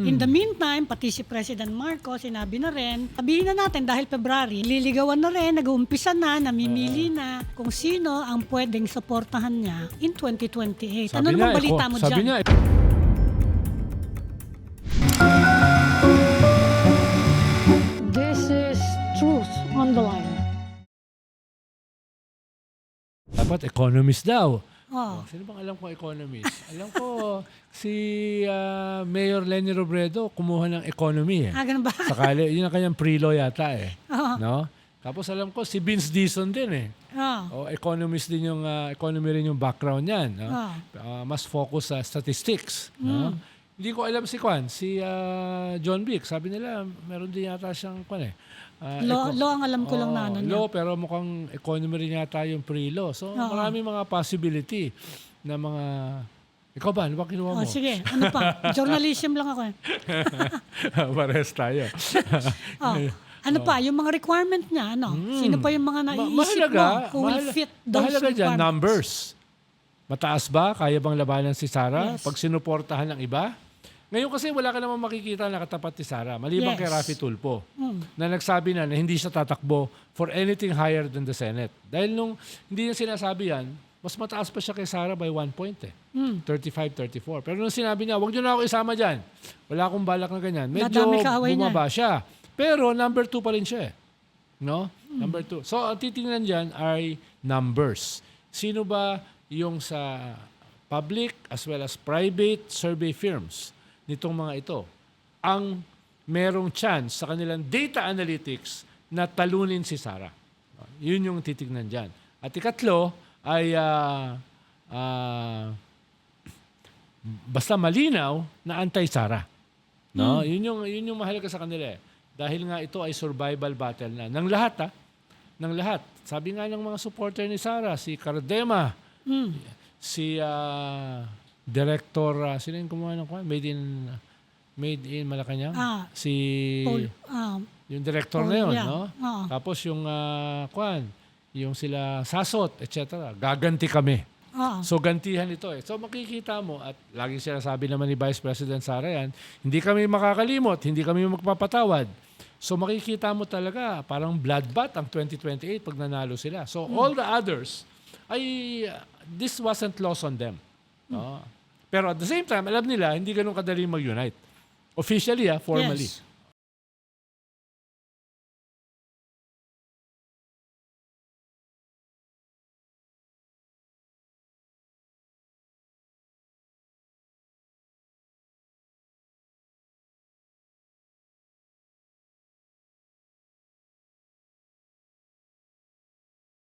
In the meantime, pati si President Marcos, sinabi na rin, sabihin na natin dahil February, liligawan na rin, nag-uumpisa na, namimili na kung sino ang pwedeng suportahan niya in 2028. Ano naman balita mo sabi dyan? niya, This is truth on the line. dapat economist daw. Oh. Sino bang alam ko economist? Alam ko si Mayor Leni Robredo kumuha ng economy. Ganun ba? Sakali, yun ang kanyang pre-law yata eh. Oo. No? Tapos alam ko si Vince Dizon din eh. Oh. Economist din yung economy rin yung background niyan, no? Mas focus sa statistics, no? Hindi ko alam si John Vic. Sabi nila meron din yata siyang Law ang alam ko lang na ano niya. law, pero mukhang economy rin yata yung pre-law. So marami mga possibility na mga... Ikaw ba? Ano ba kinuha mo? Sige, ano pa? Journalism lang ako. Pares tayo. Ano pa? Yung mga requirement niya, ano? Sino pa yung mga naiisip mo who will fit those mahalaga dyan, requirements? numbers. Mataas ba? Kaya bang labanan si Sara? Yes. Pag sinuportahan ng iba? Ngayon kasi wala ka namang makikita na katapat ni Sara. Maliban kay Raffy Tulfo na nagsabi na hindi siya tatakbo for anything higher than the Senate. Dahil nung hindi niya sinasabi yan, mas mataas pa siya kay Sara by 1 point eh. 35-34. Pero nung sinabi niya, huwag niyo na ako isama dyan. Wala akong balak na ganyan. Medyo bumaba siya. Pero number 2 pa rin siya eh. No? Number 2. So ang titingnan dyan ay numbers. Sino ba yung sa public as well as private survey firms nitong mga ito ang merong chance sa kanilang data analytics na talunin si Sara. Yun yung titignan dyan. At ikatlo ay basta malinaw na anti-Sara. No? Yun yung mahalaga sa kanila eh. Dahil nga ito ay survival battle na. Ng lahat ng lahat. Sabi nga ng mga supporter ni Sara, si Cardema, si Director, sino yung kumuha ng Made in Malacanang? Si Paul, yung director Paul, na yun, yeah. no? Tapos yung yung sila Sasot, etc. Gaganti kami. So gantihan ito eh. So makikita mo at lagi sinasabi naman ni Vice President Sara yan, hindi kami makakalimot, hindi kami magpapatawad. So makikita mo talaga parang bloodbath ang 2028 pag nanalo sila. So all the others this wasn't lost on them. Pero at the same time, alam nila, hindi ganun kadali mag-unite. Officially, formally. Yes.